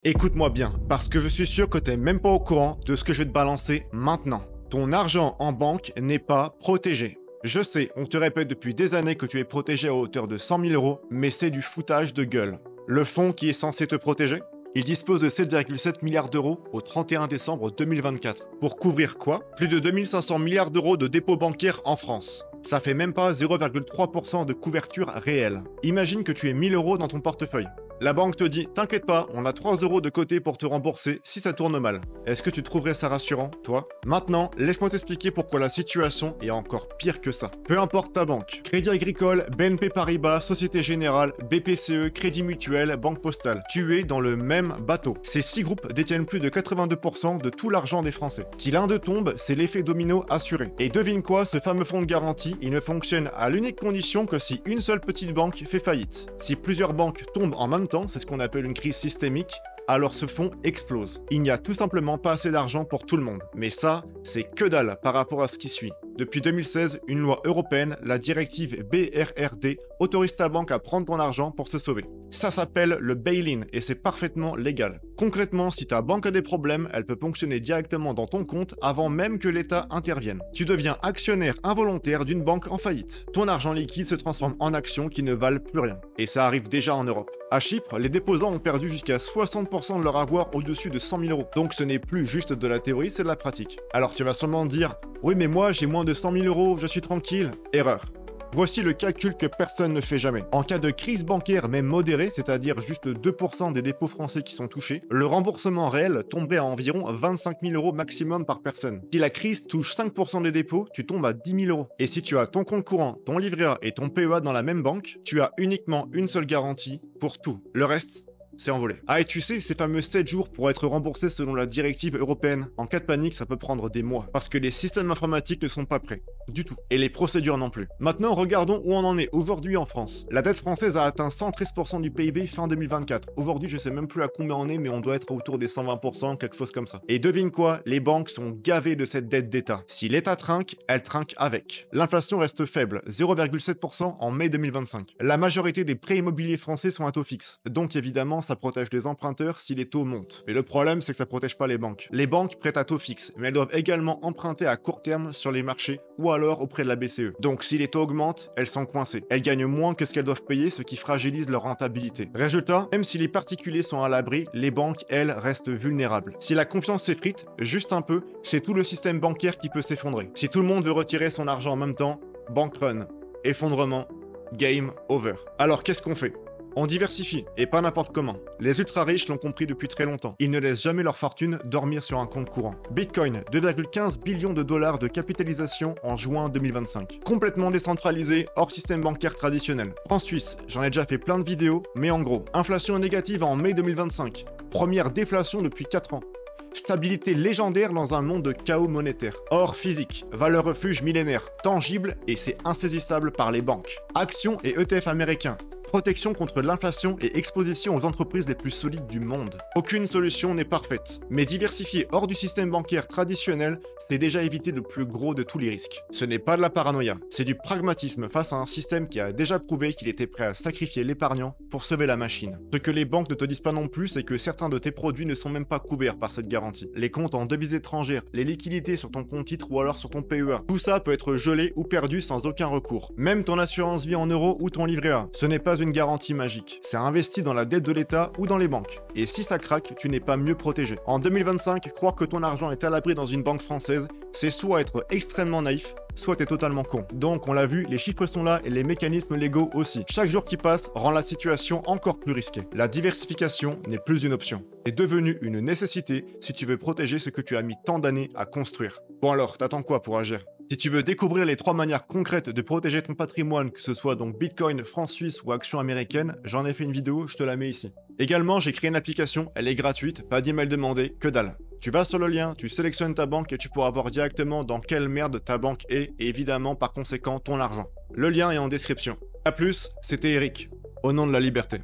Écoute-moi bien, parce que je suis sûr que t'es même pas au courant de ce que je vais te balancer maintenant. Ton argent en banque n'est pas protégé. Je sais, on te répète depuis des années que tu es protégé à hauteur de 100 000 euros, mais c'est du foutage de gueule. Le fonds qui est censé te protéger, il dispose de 7,7 milliards d'euros au 31 décembre 2024. Pour couvrir quoi? Plus de 2500 milliards d'euros de dépôts bancaires en France. Ça fait même pas 0,3% de couverture réelle. Imagine que tu aies 1000 euros dans ton portefeuille. La banque te dit, t'inquiète pas, on a 3 euros de côté pour te rembourser si ça tourne mal. Est-ce que tu trouverais ça rassurant, toi? Maintenant, laisse-moi t'expliquer pourquoi la situation est encore pire que ça. Peu importe ta banque, Crédit Agricole, BNP Paribas, Société Générale, BPCE, Crédit Mutuel, Banque Postale, tu es dans le même bateau. Ces 6 groupes détiennent plus de 82% de tout l'argent des Français. Si l'un d'eux tombe, c'est l'effet domino assuré. Et devine quoi, ce fameux fonds de garantie, il ne fonctionne à l'unique condition que si une seule petite banque fait faillite. Si plusieurs banques tombent en même temps, c'est ce qu'on appelle une crise systémique, alors ce fonds explose. Il n'y a tout simplement pas assez d'argent pour tout le monde. Mais ça, c'est que dalle par rapport à ce qui suit. Depuis 2016, une loi européenne, la directive BRRD, autorise ta banque à prendre ton argent pour se sauver. Ça s'appelle le bail-in et c'est parfaitement légal. Concrètement, si ta banque a des problèmes, elle peut ponctionner directement dans ton compte avant même que l'État intervienne. Tu deviens actionnaire involontaire d'une banque en faillite. Ton argent liquide se transforme en actions qui ne valent plus rien. Et ça arrive déjà en Europe. À Chypre, les déposants ont perdu jusqu'à 60% de leur avoir au-dessus de 100 000 euros. Donc ce n'est plus juste de la théorie, c'est de la pratique. Alors tu vas sûrement dire, oui mais moi j'ai moins de 100 000 euros, je suis tranquille. Erreur. Voici le calcul que personne ne fait jamais. En cas de crise bancaire même modérée, c'est-à-dire juste 2% des dépôts français qui sont touchés, le remboursement réel tomberait à environ 25 000 euros maximum par personne. Si la crise touche 5% des dépôts, tu tombes à 10 000 euros. Et si tu as ton compte courant, ton livret A et ton PEA dans la même banque, tu as uniquement une seule garantie pour tout. Le reste, c'est envolé. Ah et tu sais, ces fameux 7 jours pour être remboursés selon la directive européenne, en cas de panique, ça peut prendre des mois. Parce que les systèmes informatiques ne sont pas prêts. Du tout. Et les procédures non plus. Maintenant, regardons où on en est aujourd'hui en France. La dette française a atteint 113% du PIB fin 2024. Aujourd'hui, je sais même plus à combien on est, mais on doit être autour des 120%, quelque chose comme ça. Et devine quoi, les banques sont gavées de cette dette d'État. Si l'État trinque, elle trinque avec. L'inflation reste faible, 0,7% en mai 2025. La majorité des prêts immobiliers français sont à taux fixe. Donc évidemment, ça protège les emprunteurs si les taux montent. Mais le problème, c'est que ça protège pas les banques. Les banques prêtent à taux fixe, mais elles doivent également emprunter à court terme sur les marchés ou alors auprès de la BCE. Donc si les taux augmentent, elles sont coincées. Elles gagnent moins que ce qu'elles doivent payer, ce qui fragilise leur rentabilité. Résultat, même si les particuliers sont à l'abri, les banques, elles, restent vulnérables. Si la confiance s'effrite, juste un peu, c'est tout le système bancaire qui peut s'effondrer. Si tout le monde veut retirer son argent en même temps, bank run, effondrement, game over. Alors qu'est-ce qu'on fait? On diversifie, et pas n'importe comment. Les ultra-riches l'ont compris depuis très longtemps. Ils ne laissent jamais leur fortune dormir sur un compte courant. Bitcoin, 2,15 billions de dollars de capitalisation en juin 2025. Complètement décentralisé, hors système bancaire traditionnel. France Suisse, j'en ai déjà fait plein de vidéos, mais en gros, inflation négative en mai 2025. Première déflation depuis 4 ans. Stabilité légendaire dans un monde de chaos monétaire. Or physique, valeur refuge millénaire, tangible et c'est insaisissable par les banques. Actions et ETF américains. Protection contre l'inflation et exposition aux entreprises les plus solides du monde. Aucune solution n'est parfaite, mais diversifier hors du système bancaire traditionnel, c'est déjà éviter le plus gros de tous les risques. Ce n'est pas de la paranoïa, c'est du pragmatisme face à un système qui a déjà prouvé qu'il était prêt à sacrifier l'épargnant pour sauver la machine. Ce que les banques ne te disent pas non plus, c'est que certains de tes produits ne sont même pas couverts par cette garantie. Les comptes en devises étrangères, les liquidités sur ton compte titre ou alors sur ton PEA, tout ça peut être gelé ou perdu sans aucun recours. Même ton assurance vie en euros ou ton livret A, ce n'est pas une garantie magique. C'est investi dans la dette de l'État ou dans les banques. Et si ça craque, tu n'es pas mieux protégé. En 2025, croire que ton argent est à l'abri dans une banque française, c'est soit être extrêmement naïf, soit t'es totalement con. Donc on l'a vu, les chiffres sont là et les mécanismes légaux aussi. Chaque jour qui passe rend la situation encore plus risquée. La diversification n'est plus une option. C'est devenu une nécessité si tu veux protéger ce que tu as mis tant d'années à construire. Bon alors, t'attends quoi pour agir? Si tu veux découvrir les 3 manières concrètes de protéger ton patrimoine, que ce soit donc Bitcoin, franc suisse ou actions américaines, j'en ai fait une vidéo, je te la mets ici. Également, j'ai créé une application, elle est gratuite, pas d'email demandé, que dalle. Tu vas sur le lien, tu sélectionnes ta banque et tu pourras voir directement dans quelle merde ta banque est et évidemment par conséquent ton argent. Le lien est en description. A plus, c'était Eric, au nom de la liberté.